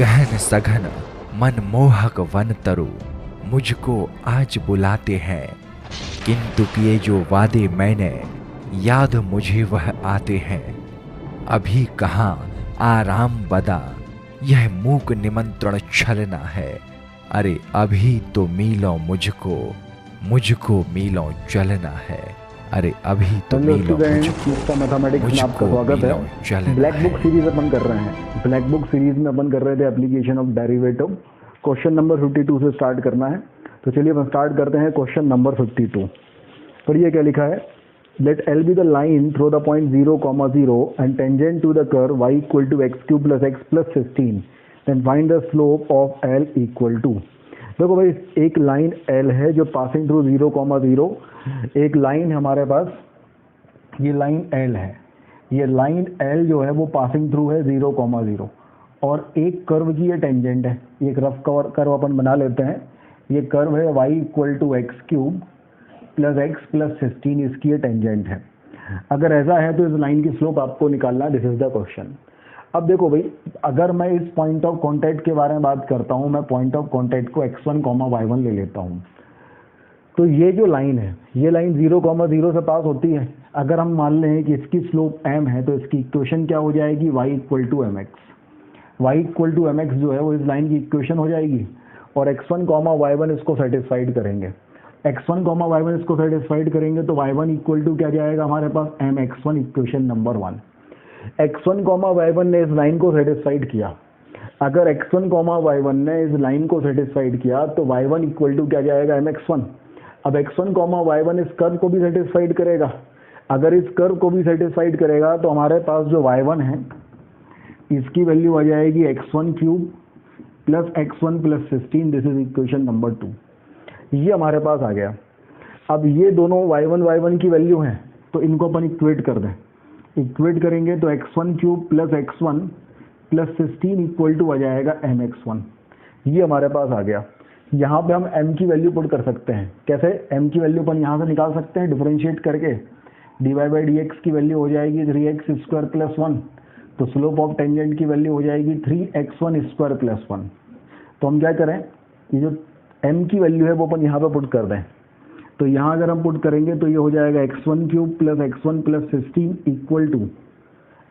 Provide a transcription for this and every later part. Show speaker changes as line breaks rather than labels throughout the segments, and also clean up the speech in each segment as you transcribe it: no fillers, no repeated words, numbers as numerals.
गहन सघन मनमोहक वन तरु मुझको आज बुलाते हैं, किंतु किए जो वादे मैंने याद मुझे वह आते हैं। अभी कहाँ आराम बदा यह मूक निमंत्रण छलना है। अरे अभी तो मीलों मुझको मीलों चलना है। अरे अभी तो मीलों
मैथमेटिक्स में आपका स्वागत है। ब्लैक बुक सीरीज अपन कर रहे हैं। ब्लैक बुक सीरीज में अपन कर रहे थे application of derivative. Question number 52 से स्टार्ट करना है। तो चलिए अपन स्टार्ट करते हैं क्वेश्चन नंबर 52। पढ़िए क्या लिखा है। Let L be the line through the point 0, 0 and tangent to the curve y equal to x³ + x + 15 then find the slope of l equal to. देखो भाई, एक लाइन l है जो पासिंग थ्रू 0, 0। एक लाइन हमारे पास, ये line l है। ये लाइन l जो है वो पासिंग थ्रू है 0, 0 और एक कर्व की ये टेंजेंट है। एक रफ कर्व अपन बना लेते हैं। ये कर्व है y equal to x³ + x + 15, इसकी ये टेंजेंट है। अगर ऐसा है तो इस लाइन की स्लोप आपको निकालना है। This is the question. अब देखो भाई, अगर मैं इस पॉइंट ऑफ कॉन्टैक्ट के बारे में बात करता हूँ, मैं पॉइंट ऑफ कॉन्टैक्ट को x1, y1 ले लेता हूँ। तो ये जो लाइन है, ये लाइन 0, 0 से पास होती है। अगर हम मान लें कि इसकी स्लोप m है तो इसकी इक्वेशन क्या हो जाएगी, y equal to mx। y equal to mx जो है वो इस लाइन की इक्वेशन हो जाएगी। और x1, y1 इसको सेटिस्फाइड करेंगे। x1, y1 इसको सेटिस्फाइड करेंगे तो y1 इक्वल टू क्या जाएगा हमारे पास, mx1, equation number 1। x1, y1 ने इस लाइन को सेटिस्फाइड किया। अगर x1, y1 ने इस लाइन को सेटिस्फाइड किया तो y1 इक्वल टू क्या जाएगा, mx1। अब x1, y1 इस कर्व को भी सेटिस्फाइड करेगा। अगर इस कर्व को भी सेटिस्फाइड करेगा तो हमारे पास जो y1 है इसकी वैल्यू आ जाएगी x1³ + x1 + 15। This is equation number 2। ये हमारे पास आ गया। अब ये दोनों y1 की वैल्यू हैं तो इनको अपन इक्वेट कर दें। इक्वेट करेंगे तो x1³ + x1 + 16 इक्वल टू आ जाएगा mx1। ये हमारे पास आ गया। यहाँ पे हम m की वैल्यू पुट कर सकते हैं। कैसे? m की वैल्यू अपन यहाँ से निकाल सकते हैं डिफरेंशिएट करके। dy/dx की वैल्यू हो जाएगी 3x² + 1। तो स्लोप ऑफ टेंजेंट की वैल्यू हो जाएगी 3x1² + 1। तो हम क्या करें, ये जो m की वैल्यू है वो अपन यहाँ पे पुट कर दें। तो यहाँ अगर हम पुट करेंगे तो ये हो जाएगा x1³ + x1 + 16 equal to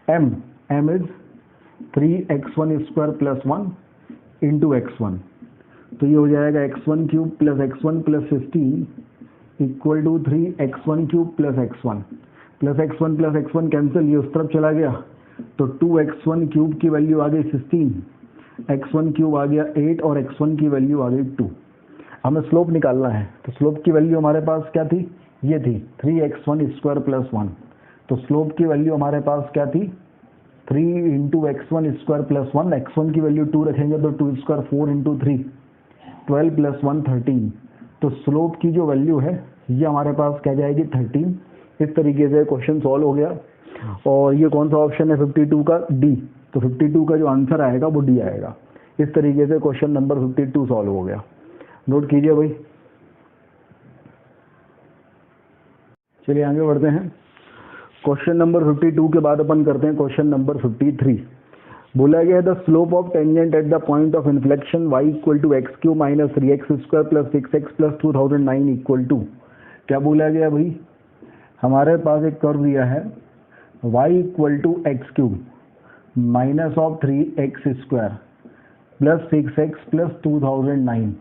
m is 3x1² + 1 into x1। तो ये हो जाएगा x1³ + x1 + 15 equal to 3x1³ + x1 + x1 + x1 cancel, ये उस तरफ चला गया। तो 2x1³ की वैल्यू आ गई 16, x1³ आ गया 8 और x1 की वैल्यू आ गई 2। हमें स्लोप निकालना है। तो स्लोप की वैल्यू हमारे पास क्या थी, ये थी 3x1² + 1। तो स्लोप की वैल्यू हमारे पास क्या थी, 3 इंटू x1² + 1। x1 की वैल्यू 2 रखेंगे तो 2² 4 इंटू 3 12 + 1 13। तो स्लोप की जो वैल्यू है ये हमारे पास क्या जाएगी, 13। इस तरीके से क्वेश्चन सॉल्व हो गया। और ये कौन सा ऑप्शन है, 52 का डी। तो 52 का जो आंसर आएगा वो डी आएगा। इस तरीके से क्वेश्चन नंबर 52 सॉल्व हो गया। नोट कीजिए भाई। चलिए आगे बढ़ते हैं। क्वेश्चन नंबर 52 के बाद अपन करते हैं क्वेश्चन नंबर 53। बोला गया है the slope of tangent at the point of inflection y equal to x³ - 3x² + 6x + 2009 equal to. क्या बोला गया भाई, हमारे पास एक कर्व दिया है y equal to x³ - 3x² + 6x + 2009।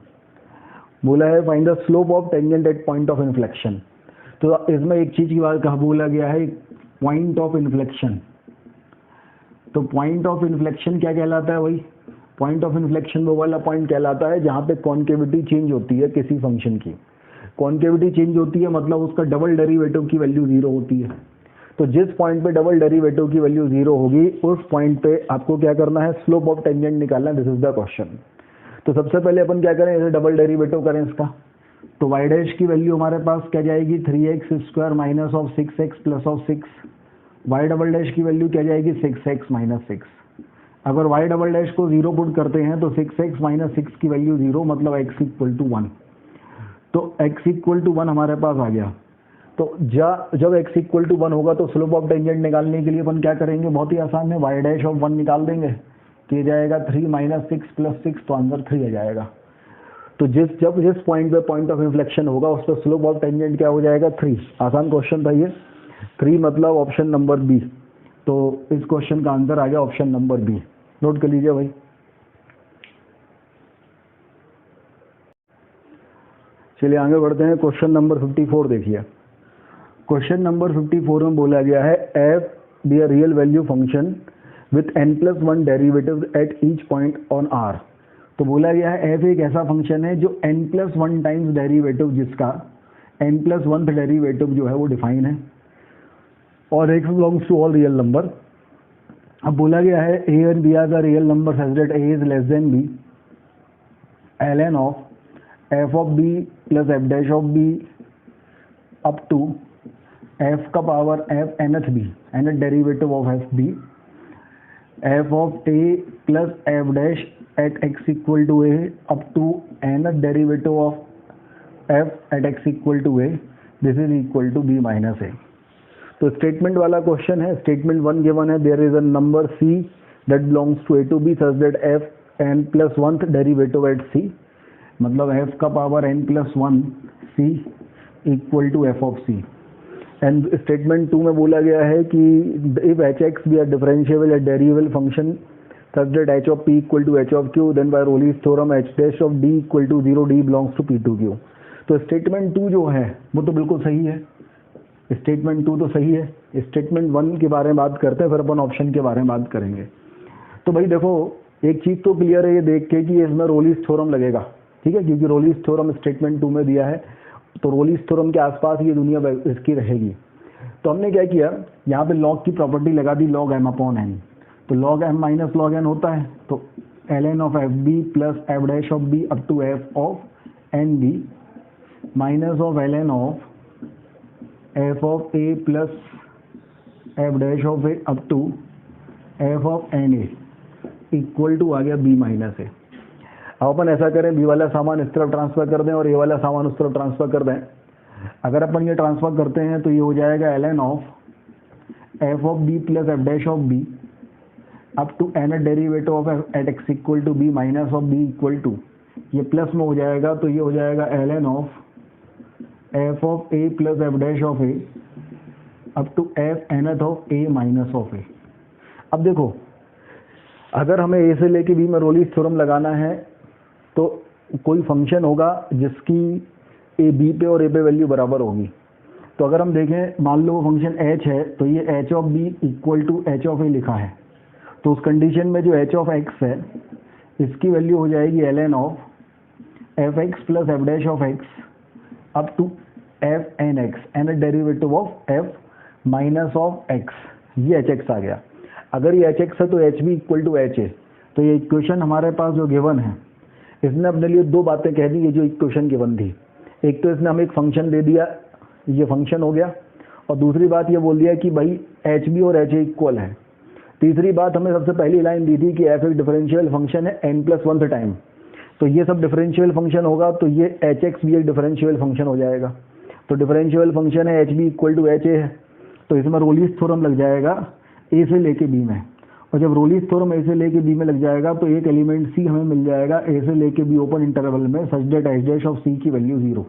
बोला है find the slope of tangent eight point of inflection. तो इसमें एक चीज की बात कहा बोला गया है, पॉइंट ऑफ इन्फ्लेक्शन। तो पॉइंट ऑफ इन्फ्लेक्शन क्या कहलाता है भाई, पॉइंट ऑफ इन्फ्लेक्शन वो वाला पॉइंट कहलाता है जहां पे कॉन्केविटी चेंज होती है किसी फंक्शन की। कॉन्केविटी चेंज होती है मतलब उसका डबल डेरिवेटिव की वैल्यू 0 होती है। तो जिस पॉइंट पे डबल डेरिवेटिव की वैल्यू 0 होगी उस पॉइंट पे आपको क्या करना है, स्लोप ऑफ टेंजेंट निकालना है। This is the question. तो सबसे पहले अपन क्या करें, जैसे डबल डेरिवेटिव करें इसका। तो y' की वैल्यू हमारे पास क्या जाएगी, 3x² - 6x + 6। y" की वैल्यू क्या जाएगी, 6x - 6। अगर y" को 0 पुट करते हैं तो 6x - 6 की वैल्यू 0, मतलब x इक्वल टू 1। तो x इक्वल टू 1 हमारे पास आ गया। तो जब x इक्वल टू 1 होगा तो स्लोप ऑफ टेंजेंट निकालने के लिए अपन क्या करेंगे, बहुत ही आसान है, y' ऑफ 1 निकाल देंगे। तो ये जाएगा 3 माइनस 6 प्लस 6, तो आंसर 3 आ जाएगा। तो जिस पॉइंट पे पॉइंट ऑफ इन्फ्लेक्शन होगा उस पर स्लोप ऑफ टेंजेंट क्या हो जाएगा, 3। आसान क्वेश्चन था ये। 3 मतलब ऑप्शन नंबर बी। तो इस क्वेश्चन का आंसर आ गया ऑप्शन नंबर बी। नोट कर लीजिए भाई। चलिए आगे बढ़ते हैं। क्वेश्चन नंबर 54 देखिए। क्वेश्चन नंबर 54 में बोला गया है f be a real value function with n+1 derivative at each point on R. तो बोला गया है एफ एक ऐसा फंक्शन है जो n+1 टाइम्स डेरिवेटिव, जिसका n+1 डेरिवेटिव जो है वो डिफाइन है, और x belongs to all real number. अब बोला गया है a and b are the real number such that a is less than b, ln of f of b plus f dash of b up to f का power f nth b, nth derivative of f b, f of a plus f dash at x equal to a up to nth derivative of f at x equal to a, this is equal to b minus a। तो statement वाला question है। Statement 1 given है, there is a number c that belongs to a to b such that f n+1th derivative at c, मतलब f का power n+1 c equal to f of c। And statement 2 में बोला गया है कि if hx be a differentiable या derivable function such that h of p equal to h of q, then by Rolle's theorem h dash of d equal to 0, d belongs to p to q। तो statement 2 जो है वो तो बिल्कुल सही है, statement 2 तो सही है। स्टेटमेंट 1 के बारे में बात करते हैं, फिर अपन ऑप्शन के बारे में बात करेंगे। तो भाई देखो, एक चीज़ तो क्लियर है ये देख के कि इसमें रोलीज थ्योरम लगेगा, ठीक है, क्योंकि रोलीज थ्योरम स्टेटमेंट 2 में दिया है, तो रोलीज थ्योरम के आसपास ये दुनिया इसकी रहेगी। तो हमने क्या किया, यहाँ पे लॉग की प्रॉपर्टी लगा दी, लॉग m अपॉन n। तो log m minus log n होता है, तो ln of F B plus F dash of B up to F of N B minus of ln of F of A plus F dash of A up to F of N A equal to आ गया b minus ए। अब अपन ऐसा करें, b वाला सामान इस तरफ transfer कर दें और a वाला सामान उस तरफ ट्रांसफर कर दें। अगर अपन ये ट्रांसफर करते हैं तो ये हो जाएगा ln of F of B plus F dash of B up to N derivative of at x equal to B minus of B equal to, ये प्लस में हो जाएगा, तो ये हो जाएगा ln of F of A plus F dash of A up to F nth of A minus of A. अब देखो, अगर हमें ए से लेके बी में रोलीज थ्योरम लगाना है तो कोई फंक्शन होगा जिसकी ए बी पे और ए पे वैल्यू बराबर होगी। तो अगर हम देखें, मान लो वो फंक्शन h है, तो ये h of B equal to h of A लिखा है, तो उस कंडीशन में जो h ऑफ x है इसकी वैल्यू हो जाएगी ln of f x plus F dash of x up to F n x, n derivative of f minus of x, ये एच एक्स आ गया। अगर ये एच एक्स है तो h b equal to h a. तो ये equation हमारे पास जो गिवन है, इसने अपने लिए दो बातें कह दी, ये जो इक्वेशन गिवन थी। एक तो इसने हमें एक फंक्शन दे दिया, ये फंक्शन हो गया, और दूसरी बात ये बोल दिया कि भाई एच बी और एच ए इक्वल है। तीसरी बात हमें सबसे पहली लाइन दी थी कि एफ एक डिफरेंशियल फंक्शन है n+1 टाइम, तो ये सब डिफरेंशियल फंक्शन होगा, तो ये एच एक्स भी एक डिफरेंशियल फंक्शन हो जाएगा। तो डिफरेंशियल फंक्शन है h b equal to h a है, तो इसमें रोलीज थ्योरम लग जाएगा ए से लेके बी में, और जब रोलीज थ्योरम ए से लेके बी में लग जाएगा तो एक एलिमेंट सी हमें मिल जाएगा ए से लेके बी ओपन इंटरवल में, such that H dash of C की वैल्यू 0।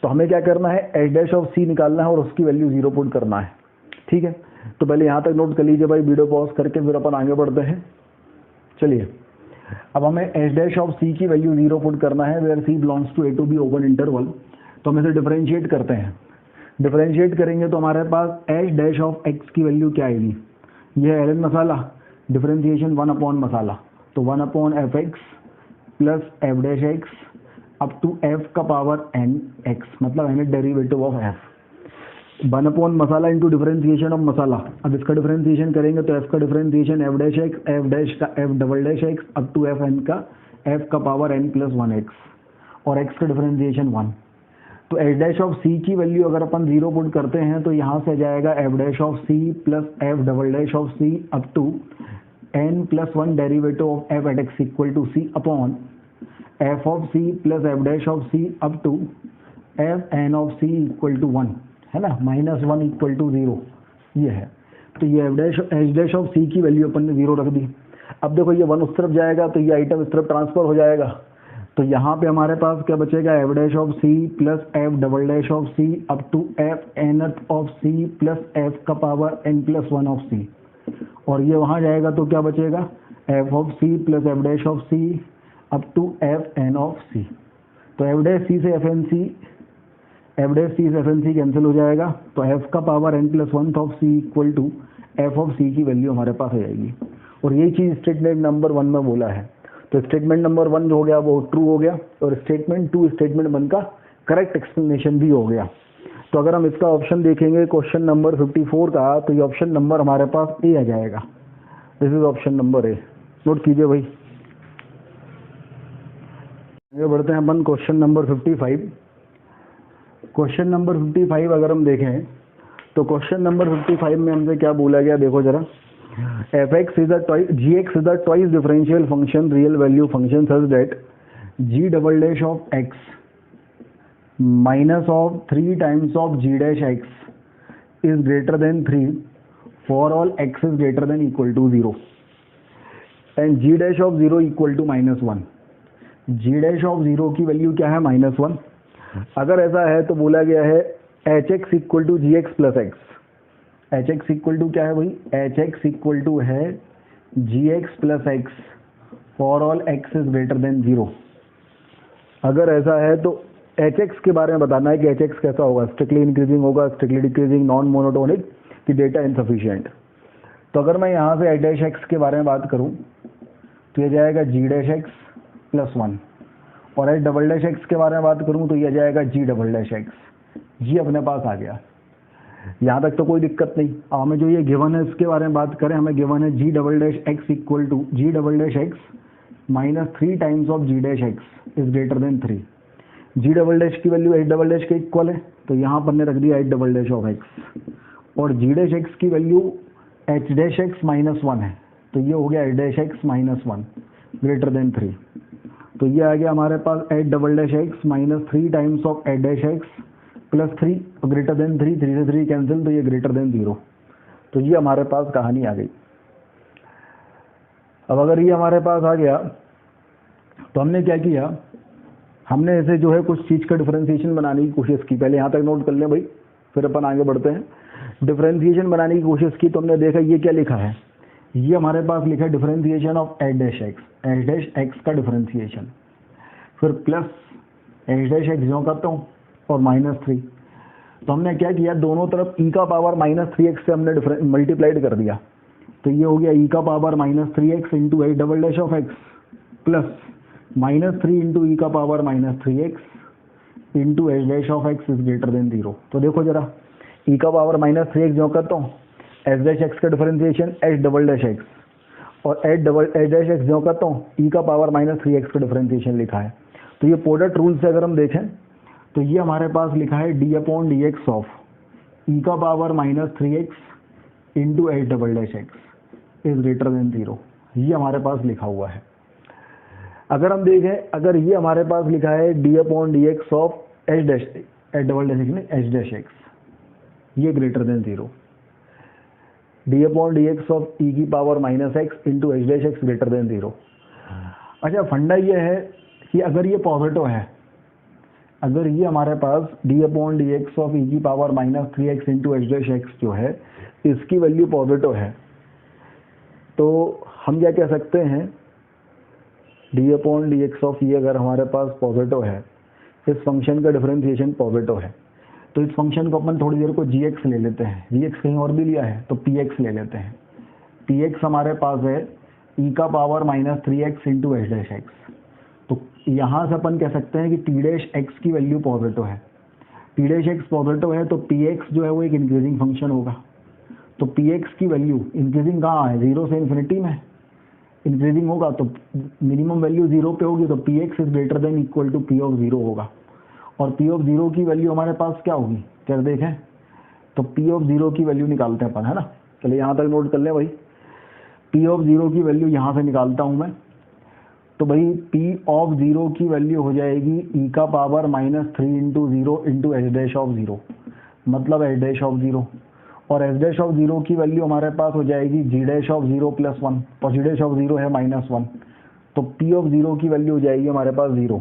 तो हमें क्या करना है, एच डैश ऑफ सी निकालना है और उसकी वैल्यू 0 पुट करना है, ठीक है। तो पहले यहाँ तक नोट कर लीजिए भाई, वीडियो पॉज करके फिर अपन आगे बढ़ते हैं। चलिए, अब हमें एच डैश ऑफ सी की वैल्यू 0 पुट करना है, where c belongs to a to b open interval. तो हम इसे डिफरेंशिएट करते हैं। डिफरेंशिएट करेंगे तो हमारे पास एच डैश ऑफ एक्स की वैल्यू क्या आएगी, यह एल एन मसाला, डिफरेंशिएशन 1 अपॉन मसाला, तो 1 upon F x plus F dash X up to F का पावर एन एक्स, मतलब N derivative of F, 1 upon मसाला इंटू डिफरेंशिएशन ऑफ मसाला। अब इसका डिफरेंशिएशन करेंगे तो एफ का differentiation F dash X, F dash का F double dash X up to F N का एफ का पावर एन प्लस 1 एक्स, और एक्स का डिफरेंशिएशन 1। तो एच डैश ऑफ सी की वैल्यू अगर अपन 0 पुट करते हैं तो यहाँ से जाएगा f dash of C plus F double dash of C up to n plus 1 derivative of f at x equal to c upon f of C plus F dash of C up to F N of C equal to 1, है ना, minus 1 equal to 0, ये है। तो ये H dash of C की value अपन ने 0 रख दी। अब देखो ये 1 उस तरफ जाएगा तो ये आइटम इस तरफ ट्रांसफर हो जाएगा, तो यहाँ पे हमारे पास क्या बचेगा, F dash of C plus F double dash of C up to F nth of C plus F का power N plus 1 of C, और ये वहाँ जाएगा तो क्या बचेगा, F of C plus F dash of C up to F N of C. तो F dash C से F N C, F dash C से एफ एन सी कैंसिल हो जाएगा, तो एफ का power N plus 1 of C equal to F of C की value हमारे पास आ जाएगी। और यही चीज़ स्टेटमेंट नंबर 1 में बोला है। तो स्टेटमेंट नंबर 1 जो हो गया वो ट्रू हो गया, और स्टेटमेंट 2 स्टेटमेंट 1 का करेक्ट एक्सप्लेनेशन भी हो गया। तो अगर हम इसका ऑप्शन देखेंगे क्वेश्चन नंबर 54 का, तो ये ऑप्शन नंबर हमारे पास ए आ जाएगा। This is option number A, note कीजिए भाई। आगे बढ़ते हैं अपन क्वेश्चन नंबर 55। क्वेश्चन नंबर 55 अगर हम देखें तो क्वेश्चन नंबर 55 में हमसे क्या बोला गया, देखो जरा। fx is a gx is a twice differential function, real value function such that g double dash of x minus of 3 times of g dash x is greater than 3 for all x is greater than equal to 0 and g dash of 0 equal to -1। g dash of 0 की value क्या है, -1। अगर ऐसा है तो बोला गया है hx equal to G X plus X. H X equal to क्या है भाई, एच एक्स इक्वल टू है G X plus X for all X is greater than 0। अगर ऐसा है तो एच एक्स के बारे में बताना है कि एच एक्स कैसा होगा, स्ट्रिक्टली इंक्रीजिंग होगा, स्ट्रिक्टली डिक्रीजिंग, नॉन मोनोटोनिक, कि डेटा इनसफिशिएंट। तो अगर मैं यहाँ से एच डैश एक्स के बारे में बात करूँ तो ये जाएगा जी डैश एक्स प्लस 1, और एच डबल डैश एक्स के बारे में बात करूँ तो ये जाएगा जी डबल डैश एक्स। जी अपने पास आ गया, यहाँ तक तो कोई दिक्कत नहीं। हमें जो ये गिवन है इसके बारे में बात करें, हमें गिवन है G double dash X equal to G double dash X minus 3 times of G dash X is greater than 3। G double dash की वैल्यू एच डबल डैश के इक्वल है, तो यहाँ पर ने रख दिया H double dash of X, और जी डैश एक्स की वैल्यू एच डैश एक्स -1 है, तो ये हो गया H dash X -1 greater than 3। तो ये आ गया हमारे पास H double dash X minus 3 times of H dash X plus 3 greater than 3, 3 से 3 कैंसिल, तो ये ग्रेटर देन 0। तो ये हमारे पास कहानी आ गई। अब अगर ये हमारे पास आ गया तो हमने क्या किया, हमने ऐसे जो है कुछ चीज़ का डिफरेंशिएशन बनाने की कोशिश की। पहले यहाँ तक नोट कर लें भाई, फिर अपन आगे बढ़ते हैं। डिफरेंशिएशन बनाने की कोशिश की तो हमने देखा ये क्या लिखा है, ये हमारे पास लिखा है differentiation of H dash X, H dash x का डिफरेंशिएशन, फिर प्लस एच डैश एक्स जो करता हूँ और -3। तो हमने क्या किया, दोनों तरफ e का पावर -3x से हमने मल्टीप्लाइड कर दिया, तो ये हो गया e का power -3x into H double dash of X plus -3 into E का power -3x into H dash of X is greater than 0। तो देखो जरा, e का पावर -3x जो करता हूँ, एच डैश एक्स का differentiation H double dash x, और एच डैश एक्स जो करता हूँ e का पावर -3x का डिफरेंशिएशन लिखा है। तो ये प्रोडक्ट रूल से अगर हम देखें तो ये हमारे पास लिखा है D upon D X of E का power -3x into H double dash X is greater than 0। ये हमारे पास लिखा हुआ है। अगर हम देखें, अगर ये हमारे पास लिखा है D upon D X of H double dash X H dash x, ये greater than 0। D upon D X of E की power -x into H dash X greater than 0। अच्छा, फंडा ये है कि अगर ये पॉजिटिव है, अगर ये हमारे पास D upon D X of E की power -3x into H dash X जो है इसकी वैल्यू पॉजिटिव है, तो हम क्या कह सकते हैं, D upon D X of E अगर हमारे पास पॉजिटिव है, इस फंक्शन का डिफरेंशिएशन पॉजिटिव है, तो इस फंक्शन को अपन थोड़ी देर को जी एक्स ले लेते हैं। जी एक्स कहीं और भी लिया है तो पी एक्स ले लेते हैं। पी एक्स हमारे पास है ई का power -3x into H dash x, तो यहाँ से अपन कह सकते हैं कि टी डैश एक्स की वैल्यू पॉजिटिव है। टी डैश एक्स पॉजिटिव है तो पी एक्स जो है वो एक इंक्रीजिंग फंक्शन होगा। तो पी एक्स की वैल्यू इंक्रीजिंग कहाँ है, 0 से इन्फिनिटी में इंक्रीजिंग होगा, तो मिनिमम वैल्यू 0 पे होगी, तो p x is greater than equal to p of 0 होगा। और पी ऑफ 0 की वैल्यू हमारे पास क्या होगी, क्या देखें, तो पी ऑफ 0 की वैल्यू निकालते हैं अपन, है ना। चलिए यहाँ तक नोट कर लें भाई, पी ऑफ 0 की वैल्यू यहाँ से निकालता हूँ मैं। तो भाई पी ऑफ 0 की वैल्यू हो जाएगी ई का power -3 into 0 into H dash of 0, मतलब एच डैश ऑफ 0, और एच डैश ऑफ 0 की वैल्यू हमारे पास हो जाएगी जी डैश ऑफ 0 प्लस 1, और जी डैश ऑफ 0 है -1, तो पी ऑफ 0 की वैल्यू हो जाएगी हमारे पास 0।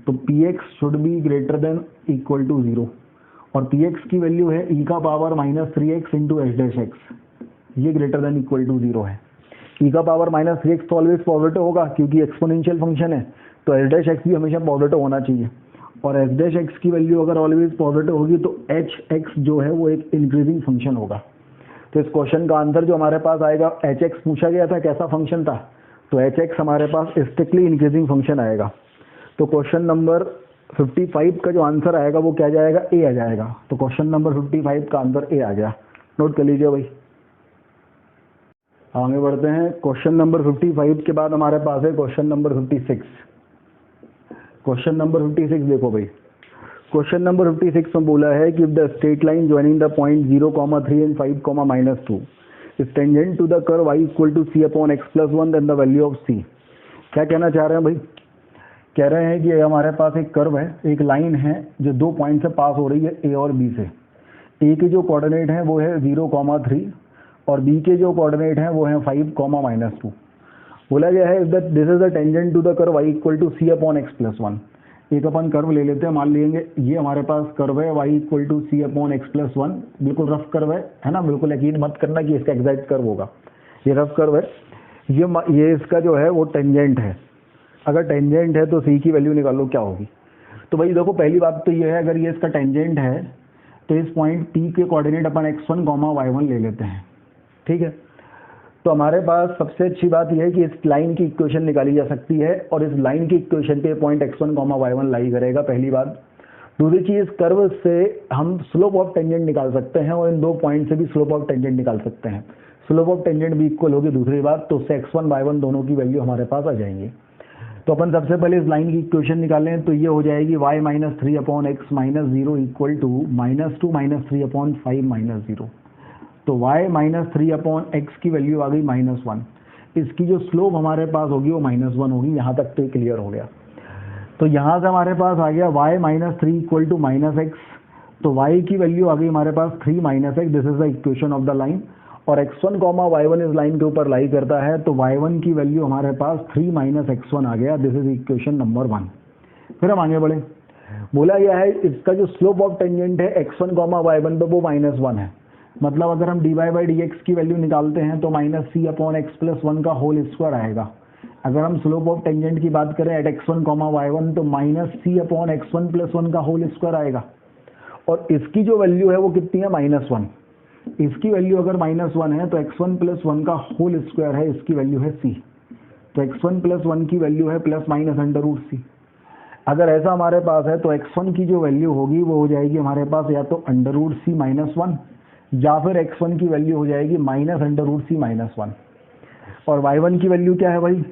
तो p x should be greater than equal to 0, और पी एक्स की वैल्यू है e का power -3x into H dash x, ये ग्रेटर देन इक्वल टू 0 है। e का पावर -3x तो ऑलवेज पॉजिटिव होगा क्योंकि एक्सपोनेंशियल फंक्शन है, तो एच डैश एक्स भी हमेशा पॉजिटिव होना चाहिए, और एच डैश एक्स की वैल्यू अगर ऑलवेज पॉजिटिव होगी तो एच एक्स जो है वो एक इंक्रीजिंग फंक्शन होगा। तो इस क्वेश्चन का आंसर जो हमारे पास आएगा, एच एक्स पूछा गया था कैसा फंक्शन था, तो एच एक्स हमारे पास स्ट्रिक्टली इंक्रीजिंग फंक्शन आएगा। तो क्वेश्चन नंबर 55 का जो आंसर आएगा वो क्या जाएगा, ए आ जाएगा। तो क्वेश्चन नंबर 55 का आंसर ए आ गया, नोट कर लीजिए भाई। आगे बढ़ते हैं, क्वेश्चन नंबर 55 के बाद हमारे पास है क्वेश्चन नंबर 56। क्वेश्चन नंबर 56 देखो भाई, क्वेश्चन नंबर 56 में बोला है कि the straight line joining the point 0, 3 and 5, -2 is tangent to the curve y equal to c upon x plus 1 then the value of c। क्या कहना चाह रहे हैं भाई, कह रहे हैं कि हमारे पास एक कर्व है, एक लाइन है जो 2 पॉइंट से पास हो रही है a और b से। a के जो कोऑर्डिनेट हैं वो है 0, 3 और b के जो कोऑर्डिनेट हैं वो है 5, -2। बोला गया है that this is the tangent to the curve y equal to c upon x plus 1। एक अपन कर्व ले लेते हैं, मान लेंगे ये हमारे पास कर्व है y equal to c upon x plus 1, बिल्कुल रफ कर्व है ना, बिल्कुल यकीन मत करना कि इसका एग्जैक्ट कर्व होगा, ये रफ कर्व है। ये इसका जो है वो टेंजेंट है, अगर टेंजेंट है तो c की वैल्यू निकालो क्या होगी। तो भाई देखो पहली बात तो ये है, अगर ये इसका टेंजेंट है तो इस पॉइंट p के कोऑर्डिनेट अपन x1, y1 ले लेते हैं, ठीक है। तो हमारे पास सबसे अच्छी बात यह है कि इस लाइन की इक्वेशन निकाली जा सकती है, और इस लाइन की इक्वेशन पे पॉइंट x1, y1 लाई करेगा, पहली बात। दूसरी चीज, इस कर्व से हम स्लोप ऑफ टेंजेंट निकाल सकते हैं, और इन 2 पॉइंट से भी स्लोप ऑफ टेंजेंट निकाल सकते हैं। स्लोप ऑफ टेंजेंट भी इक्वल होगी, दूसरी बात, तो उससे x1, y1 दोनों की वैल्यू हमारे पास आ जाएंगी। तो अपन सबसे पहले इस लाइन की इक्वेशन निकालें, तो ये हो जाएगी y -3 upon x -0 equal to -2 -3 upon 5 -0। तो y -3 अपॉन x की वैल्यू आ गई -1, इसकी जो स्लोप हमारे पास होगी वो -1 होगी। यहाँ तक तो क्लियर हो गया। तो यहाँ से हमारे पास आ गया y -3 इक्वल टू -x, तो y की वैल्यू आ गई हमारे पास 3 -x, this is the equation of the line, और x1, y1 इस लाइन के ऊपर लाई करता है, तो y1 की वैल्यू हमारे पास 3 -x1 आ गया, दिस इज इक्वेशन नंबर 1। फिर हम आगे बढ़े, बोला गया है इसका जो स्लोप ऑफ टेंजेंट है x1, y1 पे वो -1 है, मतलब अगर हम dy बाई dx की वैल्यू निकालते हैं तो -c अपॉन x प्लस 1 का होल स्क्वायर आएगा। अगर हम स्लोप ऑफ टेंजेंट की बात करें एट x1, y1 तो -c अपॉन x1 प्लस 1 का होल स्क्वायर आएगा, और इसकी जो वैल्यू है वो कितनी है, -1। इसकी वैल्यू अगर -1 है तो x1 प्लस 1 का होल स्क्वायर है, इसकी वैल्यू है c, तो x1 प्लस 1 की वैल्यू है ±√c। अगर ऐसा हमारे पास है तो x1 की जो वैल्यू होगी वो हो जाएगी हमारे पास या तो √c -1, या फिर x1 की वैल्यू हो जाएगी -√c -1। और y1 की वैल्यू क्या है भाई,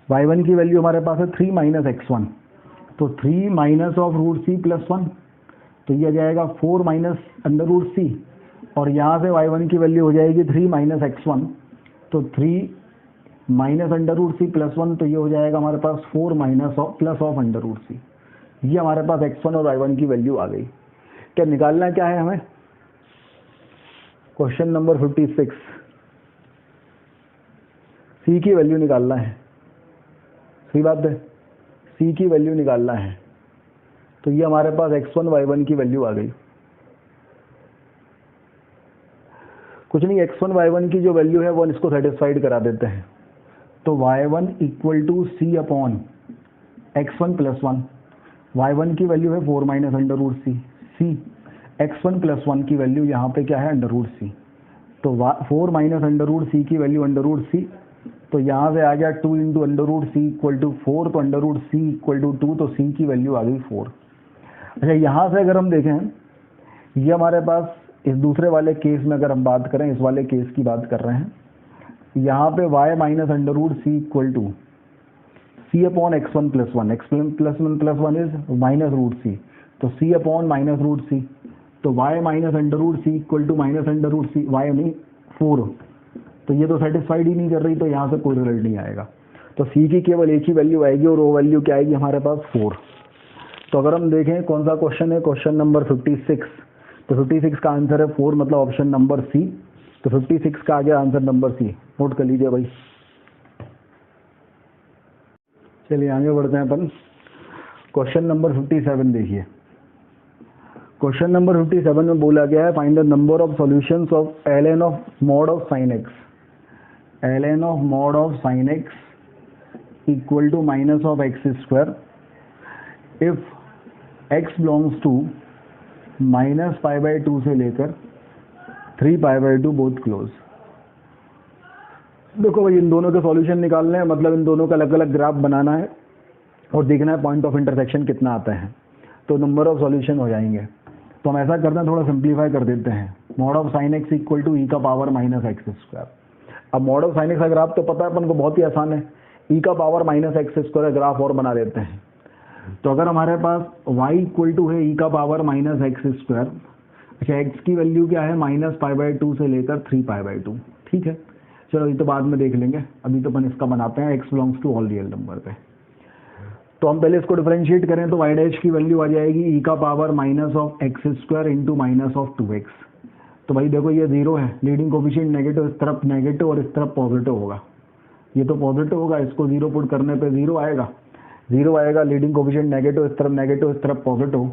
y1 की वैल्यू हमारे पास है 3 -x1, तो 3 -√c प्लस 1, तो ये आ जाएगा 4 -√c, और यहाँ से y1 की वैल्यू हो जाएगी 3 -x1, तो 3 -√c प्लस 1, तो ये हो जाएगा हमारे पास 4 प्लस ऑफ √c। ये हमारे पास x1 और y1 की वैल्यू आ गई। क्या निकालना क्या है हमें, क्वेश्चन नंबर 56, c की वैल्यू निकालना है, सही बात है, c की वैल्यू निकालना है। तो ये हमारे पास x1, y1 की वैल्यू आ गई। कुछ नहीं, x1, y1 की जो वैल्यू है वो इसको सेटिस्फाइड करा देते हैं। तो y1 equal to c upon x1 plus 1, y1 की वैल्यू है 4 -√c, c x1 प्लस 1 की वैल्यू यहाँ पे क्या है, √c, तो 4 -√c की वैल्यू √c, तो यहाँ से आ गया 2 इंटू √c इक्वल टू 4, तो √c इक्वल टू 2, तो c की वैल्यू आ गई 4। अच्छा, यहाँ से अगर हम देखें, ये हमारे पास इस दूसरे वाले केस में अगर हम बात करें, इस वाले केस की बात कर रहे हैं, यहाँ पे y -√c equal to c upon x1 plus 1, x1 plus 1 is -√c, तो c अपॉन -√c, तो y -√c equal to -√c, y नहीं 4, तो ये तो सेटिस्फाइड ही नहीं कर रही, तो यहाँ से कोई रिजल्ट नहीं आएगा। तो c की केवल एक ही वैल्यू आएगी, और वो वैल्यू क्या आएगी हमारे पास 4। तो अगर हम देखें कौन सा क्वेश्चन है, क्वेश्चन नंबर 56, तो 56 का आंसर है 4, मतलब ऑप्शन नंबर सी। तो 56 का आ गया आंसर नंबर सी, नोट कर लीजिए भाई। चलिए आगे बढ़ते हैं अपन। क्वेश्चन नंबर 57 देखिए। क्वेश्चन नंबर 57 में बोला गया है find the number of solutions of ln of mod of sin x, ln of mod of sin x equal to minus of x square if x belongs to -π/2 से लेकर 3π/2 both close. देखो भाई इन दोनों के सॉल्यूशन निकालने हैं, मतलब इन दोनों का अलग अलग ग्राफ बनाना है और देखना है पॉइंट ऑफ इंटरसेक्शन कितना आता है, तो नंबर ऑफ सॉल्यूशन हो जाएंगे। तो हम ऐसा करते हैं, थोड़ा सिंप्लीफाई कर देते हैं। Mod of sine X equal to E का पावर माइनस एक्स स्क्वायर। अब मॉड ऑफ साइन एक्स का ग्राफ तो पता है अपन को, बहुत ही आसान है, ई का पावर माइनस एक्स स्क्वायर का ग्राफ और बना लेते हैं। तो अगर हमारे पास y इक्वल टू है ई का पावर माइनस एक्स स्क्वायर, अच्छा x की वैल्यू क्या है -π/2 से लेकर 3π/2, ठीक है। चलो ये तो बाद में देख लेंगे, अभी तो अपन इसका बनाते हैं x belongs to all real number पे। तो हम पहले इसको डिफरेंशिएट करें तो y डैश की वैल्यू आ जाएगी ई का power minus of x square into minus of 2x। तो भाई देखो ये 0 है, लीडिंग कोफिशिएंट नेगेटिव, इस तरफ नेगेटिव और इस तरफ पॉजिटिव होगा, ये तो पॉजिटिव होगा, इसको 0 पुट करने पे 0 आएगा, 0 आएगा, लीडिंग कोफिशिएंट नेगेटिव, इस तरफ नेगेटिव, इस तरफ पॉजिटिव,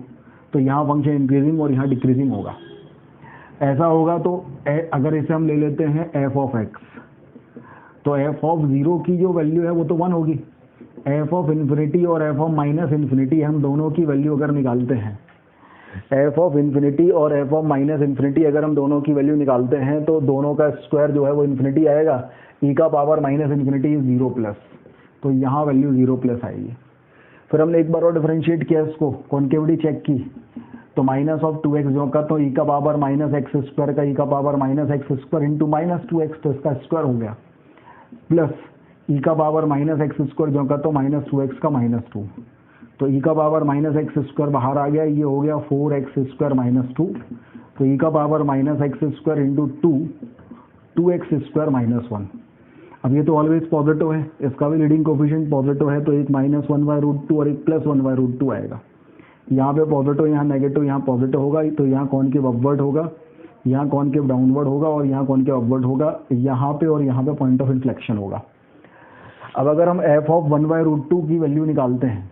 तो यहाँ फंक्शन इंक्रीजिंग और यहाँ डिक्रीजिंग होगा। ऐसा होगा तो अगर इसे हम ले लेते हैं एफ ऑफ एक्स, तो एफ ऑफ 0 की जो वैल्यू है वो तो 1 होगी। एफ ऑफ इन्फिनिटी और एफ ऑफ माइनस इन्फिनिटी हम दोनों की वैल्यू अगर निकालते हैं, एफ ऑफ इन्फिनिटी और एफ ऑफ माइनस इन्फिनिटी अगर हम दोनों की वैल्यू निकालते हैं तो दोनों का स्क्वायर जो है वो इन्फिनिटी आएगा, ई का पावर माइनस इन्फिनिटी 0 प्लस, तो यहाँ वैल्यू 0 प्लस आएगी। फिर हमने एक बार और डिफरेंशिएट किया इसको, कॉन्केविटी चेक की, तो माइनस ऑफ 2x जो का तो ई का पावर माइनस एक्स स्क्वायर का ई का power minus X square into minus 2x, तो इसका स्क्वायर हो गया, प्लस ई का पावर माइनस एक्स स्क्वायर जो का तो माइनस 2x का माइनस 2, तो ई का पावर माइनस एक्स स्क्वायर बाहर आ गया, ये हो गया 4x स्क्वायर माइनस 2, तो ई का power minus X square into 2x square minus 1। अब ये तो ऑलवेज पॉजिटिव है, इसका भी लीडिंग कोफिशिएंट पॉजिटिव है, तो एक -1/√2 और एक +1/√2 आएगा। यहाँ पे पॉजिटिव, यहाँ नेगेटिव, यहाँ पॉजिटिव होगा, तो यहाँ कॉनकेव अपवर्ड होगा, यहाँ कॉनकेव डाउनवर्ड होगा और यहाँ कॉनकेव अपवर्ड होगा, यहाँ पे और यहाँ पे पॉइंट ऑफ इन्फ्लेक्शन होगा। अब अगर हम एफ ऑफ 1/√2 की वैल्यू निकालते हैं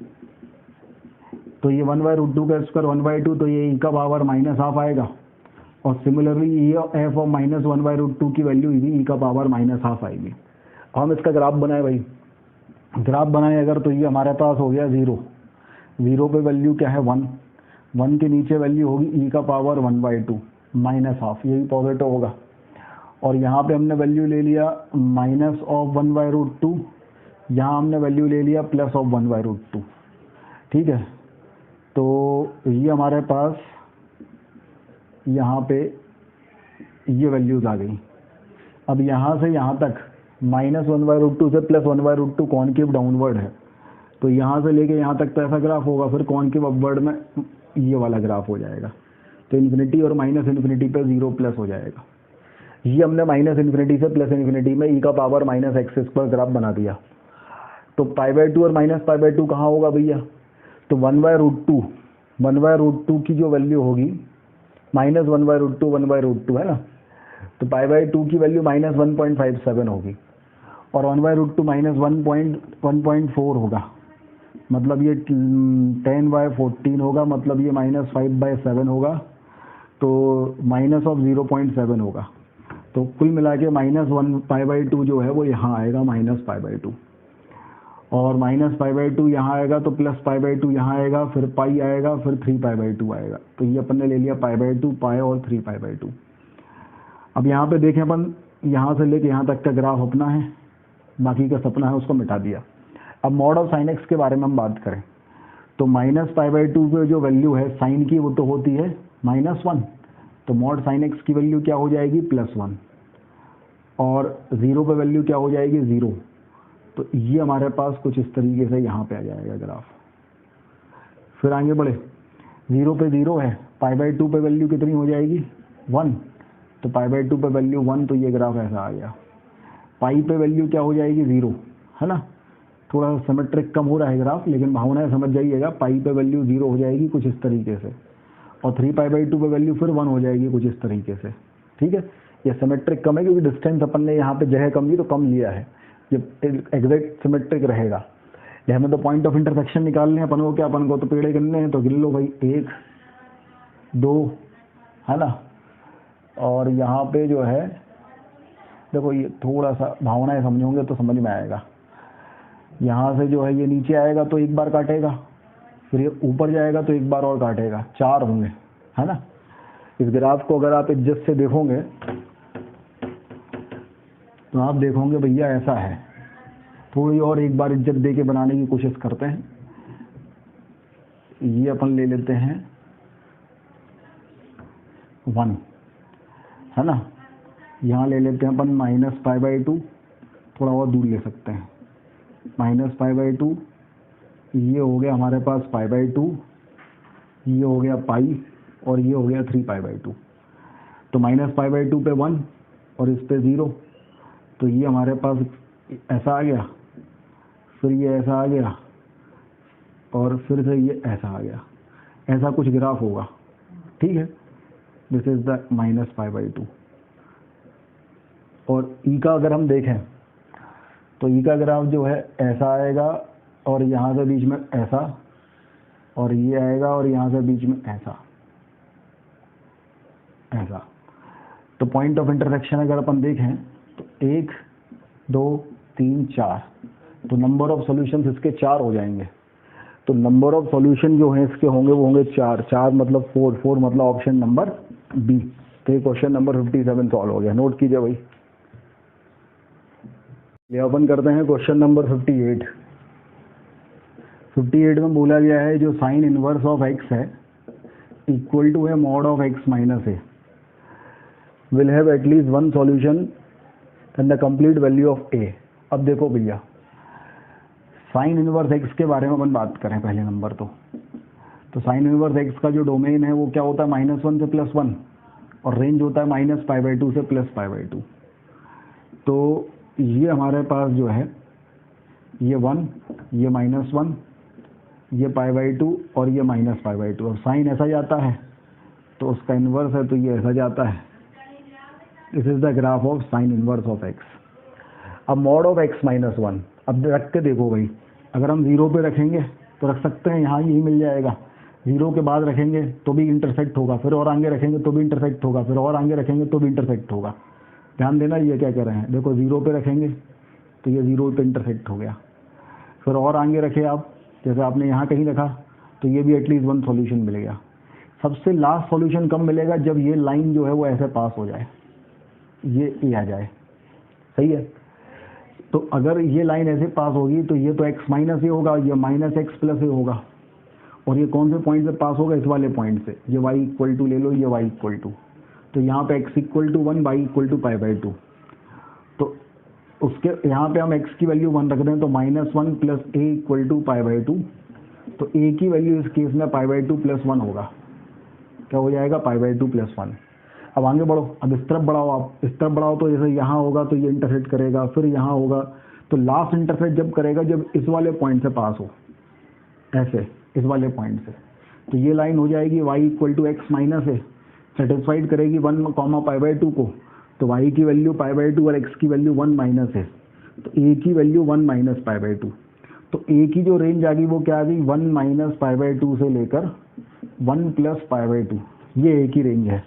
तो ये 1/√2 का स्क्वायर 1/2, तो ये ई का पावर -12 आएगा, और सिमिलरली ये एफ ऑफ -1/√2 की वैल्यू ई का पावर -12 आएगी। हम इसका ग्राफ बनाए भाई, ग्राफ बनाए अगर तो ये हमारे पास हो गया 0, 0 पे वैल्यू क्या है 1, 1 के नीचे वैल्यू होगी ई का पावर 1/2 -12, यही पॉजिटिव होगा, और यहाँ पे हमने वैल्यू ले लिया माइनस ऑफ 1/√2, यहाँ हमने वैल्यू ले लिया प्लस ऑफ 1/√2, ठीक है। तो ये हमारे पास यहाँ पे ये वैल्यूज आ गई। अब यहाँ से यहाँ तक -1/√2 से +1/√2 कॉनकेव डाउनवर्ड है, तो यहाँ से लेके यहाँ तक तो ऐसा ग्राफ होगा, फिर कॉनकेव अपवर्ड में ये वाला ग्राफ हो जाएगा, तो इन्फिनिटी और माइनस इन्फिनिटी पे 0 प्लस हो जाएगा। ये हमने माइनस इन्फिनिटी से प्लस इन्फिनिटी में ई का power minus X square graph बना दिया। तो π/2 और -π/2 कहाँ होगा भैया, तो 1/√2 की जो वैल्यू होगी -1/√2 है ना, तो π/2 की वैल्यू -1.57 होगी, और 1/√2 -1.4 होगा, मतलब ये 10/14 होगा, मतलब ये -5/7 होगा, तो माइनस ऑफ 0.7 होगा। तो कुल मिला के -1π/2 जो है वो यहाँ आएगा -π/2, और -π/2 यहाँ आएगा, तो +π/2 यहाँ आएगा, फिर पाई आएगा, फिर 3π/2 आएगा। तो ये अपन ने ले लिया π/2, पाई और 3π/2। अब यहाँ पे देखें अपन, यहाँ से लेके यहाँ तक का ग्राफ अपना है, बाकी का सपना है उसको मिटा दिया। अब मॉड ऑफ साइन एक्स के बारे में हम बात करें तो -π/2 पे जो वैल्यू है साइन की वो तो होती है -1, तो मॉड साइन एक्स की वैल्यू क्या हो जाएगी +1, और 0 पे वैल्यू क्या हो जाएगी 0। तो ये हमारे पास कुछ इस तरीके से यहाँ पे आ जाएगा ग्राफ। फिर आगे बढ़े, 0 पे 0 है, π/2 पे वैल्यू कितनी हो जाएगी 1, तो π/2 पे वैल्यू 1, तो ये ग्राफ ऐसा आ गया। पाई पे वैल्यू क्या हो जाएगी 0, है ना, थोड़ा सा सिमेट्रिक कम हो रहा है ग्राफ, लेकिन भावनाएं समझ जाइएगा। पाई पे वैल्यू 0 हो जाएगी कुछ इस तरीके से, और 3π/2 पे वैल्यू फिर 1 हो जाएगी कुछ इस तरीके से, ठीक है। ये सिमेट्रिक कम है क्योंकि डिस्टेंस अपन ने यहाँ पे जगह कम ली तो कम लिया है, ये एग्जैक्ट सिमेट्रिक रहेगा। ये हमें तो पॉइंट ऑफ इंटरसेक्शन निकालने हैं अपन को, क्या अपन को तो पेड़े गिनने हैं, तो गिन लो भाई 1 2 है ना। और यहाँ पे जो है देखो ये थोड़ा सा भावनाएं समझोगे तो समझ में आएगा। यहाँ से जो है ये नीचे आएगा तो एक बार काटेगा, फिर ये ऊपर जाएगा तो एक बार और काटेगा, 4 होंगे है ना। इस ग्राफ को अगर आप इज्जत से देखोगे तो आप देखोगे भैया ऐसा है। थोड़ी और एक बार इज्जत दे के बनाने की कोशिश करते हैं। ये अपन ले लेते हैं 1 है ना, यहाँ ले लेते हैं अपन -π/2, थोड़ा और दूर ले सकते हैं -π/2, ये हो गया हमारे पास π/2, ये हो गया पाई और ये हो गया 3π/2। तो -π/2 पे 1 और इस पे 0, तो ये हमारे पास ऐसा आ गया, फिर ये ऐसा आ गया और फिर से ये ऐसा आ गया। ऐसा कुछ ग्राफ होगा, ठीक है। This is the -π/2। और ई का अगर हम देखें तो ई का ग्राफ जो है ऐसा आएगा और यहाँ से बीच में ऐसा, और ये आएगा और यहाँ से बीच में ऐसा ऐसा। तो पॉइंट ऑफ इंटरसेक्शन अगर अपन देखें तो 1 2 3 4, तो नंबर ऑफ सॉल्यूशंस इसके 4 हो जाएंगे। तो नंबर ऑफ सॉल्यूशन जो है इसके होंगे वो होंगे 4, 4 मतलब 4 मतलब ऑप्शन नंबर बी। तो ये क्वेश्चन नंबर 57 सॉल्व हो गया। नोट कीजिए भाई। ये अपन करते हैं क्वेश्चन नंबर 58। 58 में बोला गया है जो साइन इनवर्स ऑफ x है इक्वल टू है mod of x minus A will have at least one solution and the complete value of a। अब देखो भैया, साइन इनवर्स x के बारे में अपन बात करें पहले नंबर तो साइन इनवर्स x का जो डोमेन है वो क्या होता है -1 से +1 और रेंज होता है -π/2 से +π/2। तो ये हमारे पास जो है ये 1, ये -1, ये π/2 और ये -π/2। और साइन ऐसा जाता है तो उसका इन्वर्स है तो ये ऐसा जाता है। This is the graph of sine inverse of x। अब मॉड ऑफ x माइनस 1 अब रख के देखो भाई, अगर हम 0 पे रखेंगे तो रख सकते हैं, यहाँ यही मिल जाएगा। 0 के बाद रखेंगे तो भी इंटरसेक्ट होगा, फिर और आगे रखेंगे तो भी इंटरसेक्ट होगा, फिर और आगे रखेंगे तो भी इंटरसेक्ट होगा। ध्यान देना ये क्या कह रहे हैं, देखो 0 पे रखेंगे तो ये 0 पे इंटरसेक्ट हो गया, फिर और आगे रखे आप, जैसे आपने यहाँ कहीं रखा तो ये भी एटलीस्ट वन सॉल्यूशन मिल गया। सबसे लास्ट सॉल्यूशन कब मिलेगा, जब ये लाइन जो है वो ऐसे पास हो जाए, ये आ जाए, सही है। तो अगर ये लाइन ऐसे पास होगी तो ये तो x माइनस ए होगा, ये -x प्लस ए होगा। और ये कौन से पॉइंट से पास होगा, इस वाले पॉइंट से। ये y इक्वल टू ले लो, ये y इक्वल टू, तो यहाँ पे x equal to 1, y equal to π/2। तो उसके यहाँ पे हम x की वैल्यू 1 रख दें तो -1 प्लस a इक्वल टू π/2। तो a की वैल्यू इस केस में π/2 + 1 होगा। क्या हो जाएगा, π/2 + 1। अब आगे बढ़ो, अब इस तरफ बढ़ाओ, आप इस तरफ बढ़ाओ तो जैसे यहाँ होगा तो ये इंटरसेक्ट करेगा, फिर यहाँ होगा तो लास्ट इंटरसेक्ट जब करेगा जब इस वाले पॉइंट से पास हो, ऐसे इस वाले पॉइंट से, तो ये लाइन हो जाएगी y equal to x minus a, satisfied करेगी 1, π/2 को। तो y की वैल्यू π/2 और x की वैल्यू 1 माइनस है, तो a की वैल्यू 1 माइनस π/2। तो a की जो रेंज आ गई वो क्या आ गई, 1 माइनस π/2 से लेकर 1 प्लस π/2, ये a की रेंज है।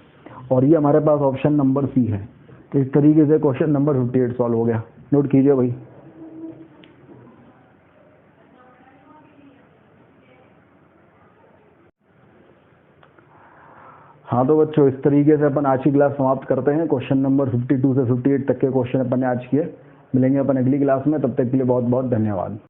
और ये हमारे पास ऑप्शन नंबर सी है। तो इस तरीके से क्वेश्चन नंबर 58 सॉल्व हो गया। नोट कीजिए भाई। हाँ तो बच्चों, इस तरीके से अपन आज की क्लास समाप्त करते हैं। क्वेश्चन नंबर 52 से 58 तक के क्वेश्चन अपन ने आज किए। मिलेंगे अपन अगली क्लास में, तब तक के लिए बहुत बहुत धन्यवाद।